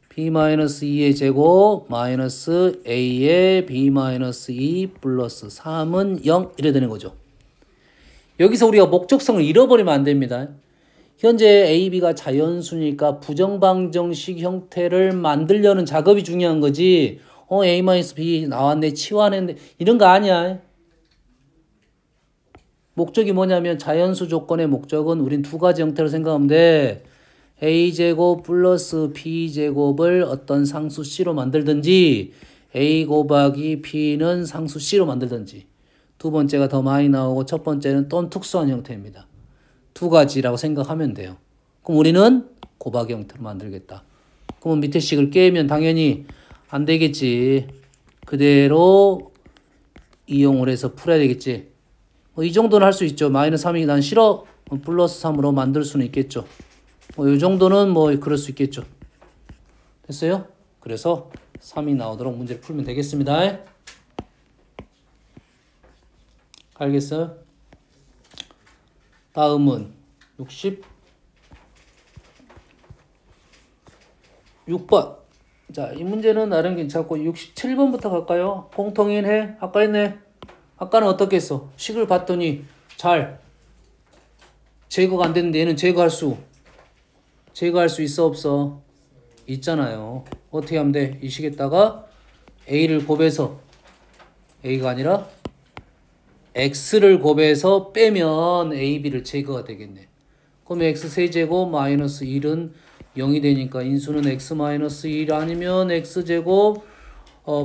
b-2의 제곱 마이너스 a의 b-2 플러스 3은 0 이래 되는 거죠. 여기서 우리가 목적성을 잃어버리면 안 됩니다. 현재 a, b가 자연수니까 부정방정식 형태를 만들려는 작업이 중요한 거지. a-b 나왔네 치환했네 이런 거 아니야. 목적이 뭐냐면 자연수 조건의 목적은 우린 두 가지 형태로 생각하면 돼. a제곱 플러스 b제곱을 어떤 상수 c로 만들든지 a 곱하기 b는 상수 c로 만들든지 두 번째가 더 많이 나오고 첫 번째는 또는 특수한 형태입니다. 두 가지라고 생각하면 돼요. 그럼 우리는 곱하기 형태로 만들겠다. 그러면 밑에 식을 깨면 당연히 안 되겠지. 그대로 이용을 해서 풀어야 되겠지. 뭐 이 정도는 할 수 있죠. 마이너스 3이 난 싫어. 플러스 3으로 만들 수는 있겠죠. 뭐 이 정도는 뭐 그럴 수 있겠죠. 됐어요? 그래서 3이 나오도록 문제를 풀면 되겠습니다. 알겠어요? 다음은 66번. 자, 이 문제는 나름 괜찮고 67번부터 갈까요? 공통인 해? 아까 했네. 아까는 어떻게 했어? 식을 봤더니 잘 제거가 안 됐는데 얘는 제거할 수 있어 없어? 있잖아요. 어떻게 하면 돼? 이 식에다가 A를 곱해서 A가 아니라 X를 곱해서 빼면 AB를 제거가 되겠네. 그럼 X 세제곱 마이너스 1은 0이 되니까 인수는 X 마이너스 1 아니면 X제곱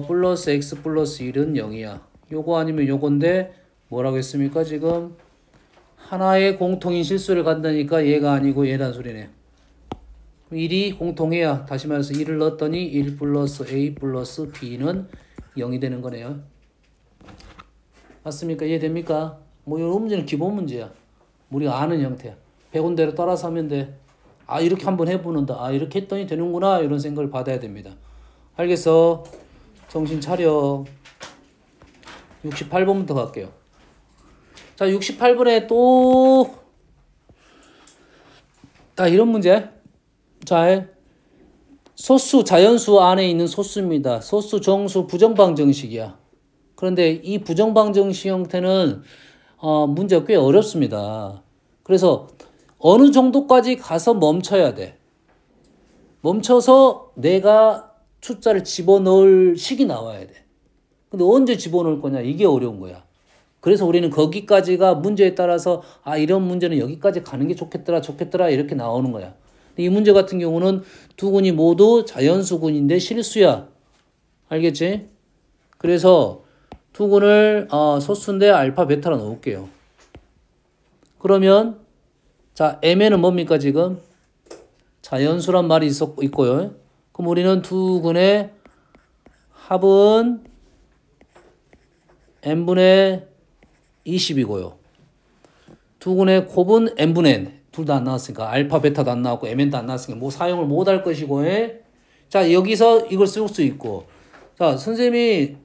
플러스 X 플러스 1은 0이야. 요거 아니면 요건데 뭐라고 했습니까? 지금 하나의 공통인 실수를 간다니까 얘가 아니고 얘란 소리네. 1이 공통해야 다시 말해서 1을 넣었더니 1 플러스 A 플러스 B는 0이 되는 거네요. 맞습니까? 이해됩니까? 뭐 이런 문제는 기본 문제야. 우리가 아는 형태야. 배운 대로 따라서 하면 돼. 아 이렇게 한번 해보는다. 아 이렇게 했더니 되는구나. 이런 생각을 받아야 됩니다. 알겠어? 정신 차려. 68번부터 갈게요. 자 68번에 또 이런 문제. 자 소수 자연수 안에 있는 소수입니다. 소수 정수 부정방정식이야. 그런데 이 부정방정식 형태는 문제가 꽤 어렵습니다. 그래서 어느 정도까지 가서 멈춰야 돼. 멈춰서 내가 숫자를 집어넣을 식이 나와야 돼. 근데 언제 집어넣을 거냐? 이게 어려운 거야. 그래서 우리는 거기까지가 문제에 따라서 이런 문제는 여기까지 가는 게 좋겠더라 이렇게 나오는 거야. 이 문제 같은 경우는 두 군이 모두 자연수군인데 실수야. 알겠지? 그래서 두 군을 소수인데 알파 베타로 넣을게요. 그러면 자 M에는 뭡니까 지금? 자연수란 말이 있고요. 그럼 우리는 두 군의 합은 n분의 20이고요. 두 군의 곱은 n분의 n. 둘 다 안 나왔으니까 알파 베타도 안 나왔고 mn도 안 나왔으니까 뭐 사용을 못 할 것이고. 자 여기서 이걸 쓸 수 있고. 자 선생님이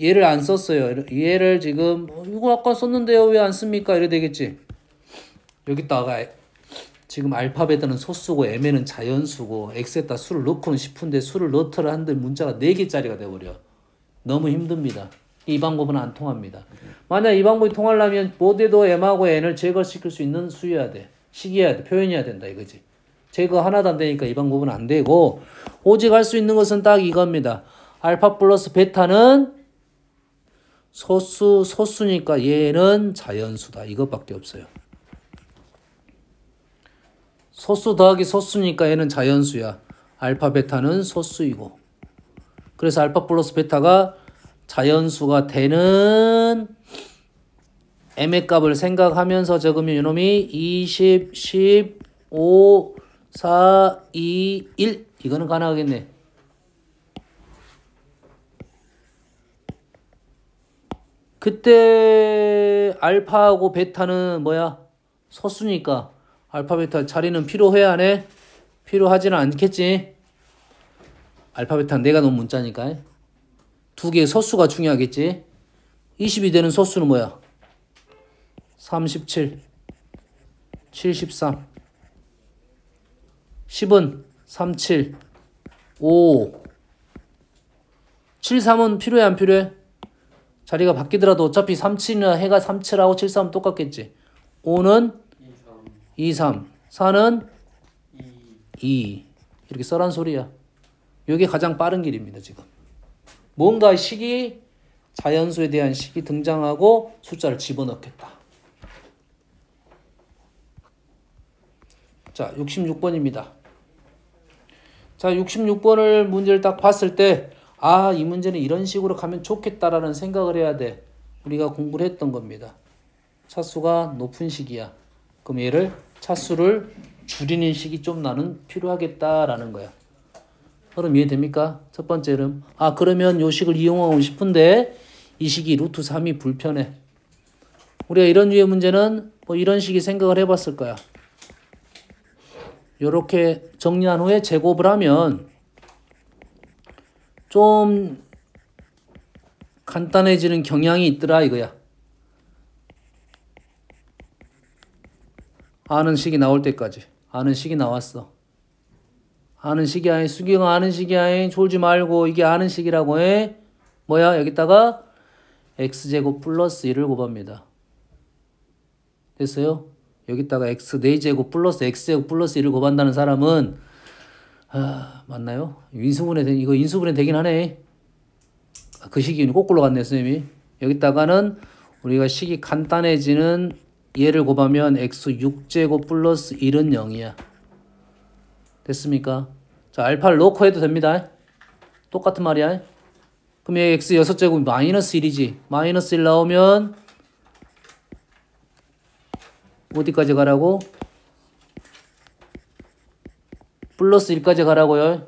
얘를 안 썼어요. 얘를 지금 이거 아까 썼는데요 왜 안 씁니까? 이래 되겠지. 여기다가 지금 알파 베타는 소수고 mn은 자연수고 x에다 수를 넣고는 싶은데 수를 넣더라 한들 문자가 4개짜리가 돼버려. 너무 힘듭니다. 이 방법은 안 통합니다. 만약 이 방법이 통하려면 모두도 m하고 n을 제거시킬 수 있는 수여야 돼. 식이어야 돼. 표현해야 된다 이거지. 제거 하나도 안 되니까 이 방법은 안 되고 오직 할 수 있는 것은 딱 이겁니다. 알파 플러스 베타는 소수니까 얘는 자연수다. 이것밖에 없어요. 소수 더하기 소수니까 얘는 자연수야. 알파 베타는 소수이고. 그래서 알파 플러스 베타가 자연수가 되는 m의 값을 생각하면서 적으면 이놈이 20, 15, 4, 2, 1 이거는 가능하겠네. 그때 알파하고 베타는 뭐야? 소수니까 알파 베타 자리는 필요해 안 해? 필요하지는 않겠지. 알파 베타는 내가 놓은 문자니까. 두 개의 소수가 중요하겠지. 20이 되는 소수는 뭐야? 37, 73, 10은 37, 5, 73은 필요해 안 필요해? 자리가 바뀌더라도 어차피 37이나 해가 37하고 73은 똑같겠지. 5는 2, 3, 4는 2 이렇게 써란 소리야. 이게 가장 빠른 길입니다. 지금 뭔가 식이 자연수에 대한 식이 등장하고 숫자를 집어넣겠다. 자 66번입니다. 자, 66번을 문제를 딱 봤을 때, 아, 이 문제는 이런 식으로 가면 좋겠다라는 생각을 해야 돼. 우리가 공부를 했던 겁니다. 차수가 높은 식이야. 그럼 얘를 차수를 줄이는 식이 좀 나는 필요하겠다라는 거야. 그럼 이해됩니까? 첫 번째 흐름. 아, 그러면 요 식을 이용하고 싶은데 이 식이 루트 3이 불편해. 우리가 이런 류의 문제는 뭐 이런 식의 생각을 해봤을 거야. 요렇게 정리한 후에 제곱을 하면 좀 간단해지는 경향이 있더라 이거야. 아는 식이 나올 때까지. 아는 식이 나왔어. 아는 식이 아니, 수기가 아는 식이 아니, 졸지 말고 이게 아는 식이라고 해. 뭐야? 여기다가 x제곱 플러스 1을 곱합니다. 됐어요? 여기다가 x 4제곱 플러스 x제곱 플러스 1을 곱한다는 사람은 맞나요? 이거 인수분해 되긴 하네. 그 식이 거꾸로 갔네, 선생님이. 여기다가는 우리가 식이 간단해지는 얘를 곱하면 x 6제곱 플러스 1은 0이야. 됐습니까? 자, 알파를 넣고 해도 됩니다. 똑같은 말이야. 그럼 얘 x 6제곱이 마이너스 1이지. 마이너스 1 나오면 어디까지 가라고? 플러스 1까지 가라고요.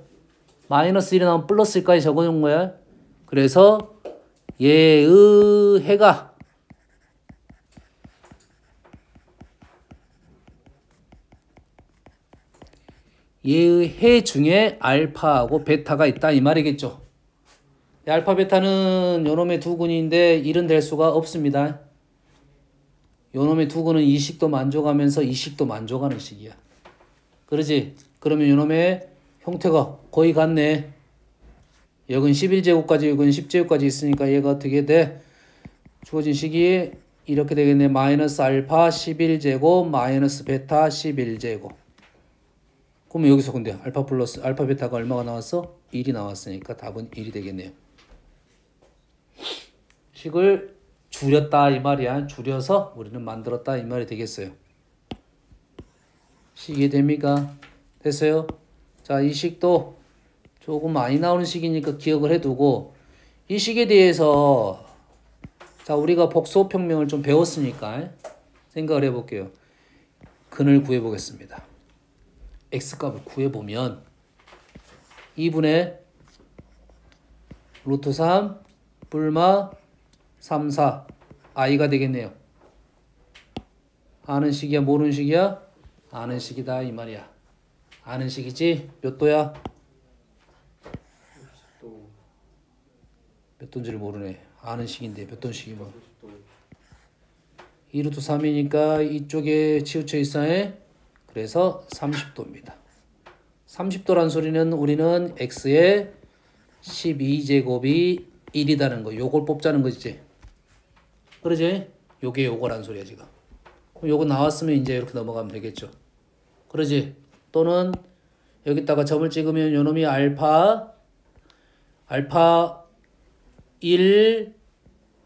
마이너스 1이 나오면 플러스 1까지 적어놓은 거야. 그래서 얘의 해가 얘의 해 중에 알파하고 베타가 있다 이 말이겠죠. 알파 베타는 요놈의 두 근인데 1은 될 수가 없습니다. 요놈의 두 근은 이 식도 만족하면서 이 식도 만족하는 식이야. 그러지? 그러면 요놈의 형태가 거의 같네. 여긴 11제곱까지 여긴 10제곱까지 있으니까 얘가 어떻게 돼? 주어진 식이 이렇게 되겠네. 마이너스 알파 11제곱 마이너스 베타 11제곱. 그러면 여기서 근데 알파 플러스 알파 베타가 얼마가 나왔어? 1이 나왔으니까 답은 1이 되겠네요. 식을 줄였다 이 말이야. 줄여서 우리는 만들었다 이 말이 되겠어요. 식이 됩니까? 됐어요? 자, 이 식도 조금 많이 나오는 식이니까 기억을 해두고 이 식에 대해서 자, 우리가 복소평명을 좀 배웠으니까 생각을 해볼게요. 근을 구해보겠습니다. x값을 구해보면 2분의 루트 3 불마 3, 4 i가 되겠네요. 아는 식이야 모르는 식이야? 아는 식이다 이 말이야. 아는 식이지? 몇 도야? 몇 도인지를 모르네. 아는 식인데 몇 도인식이 뭐 2루트 3이니까 이쪽에 치우쳐 있어요. 그래서 30도입니다. 30도란 소리는 우리는 x의 12제곱이 1이다는 거. 요걸 뽑자는 거지. 그러지? 요게 요거란 소리야 지금. 그럼 요거 나왔으면 이제 이렇게 넘어가면 되겠죠. 그러지? 또는 여기다가 점을 찍으면 요놈이 알파 1,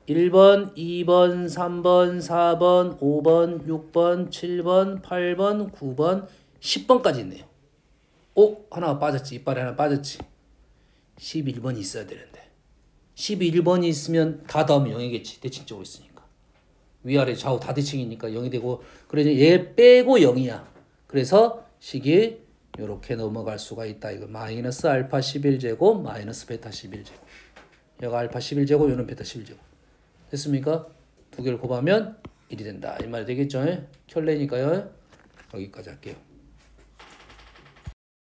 1번, 2번, 3번, 4번, 5번, 6번, 7번, 8번, 9번, 10번까지 있네요. 하나 빠졌지. 이빨에 하나 빠졌지. 11번이 있어야 되는데. 11번이 있으면 다 더하면 0이겠지. 대칭적으로 있으니까. 위아래 좌우 다 대칭이니까 0이 되고 그래서 얘 빼고 0이야. 그래서 식이 이렇게 넘어갈 수가 있다. 이거 마이너스 알파 11제곱 마이너스 베타 11제곱. 얘가 알파 11제곱 얘는 베타 11제곱. 됐습니까? 두 개를 곱하면 1이 된다. 이 말이 되겠죠? 켤레니까요. 여기까지 할게요.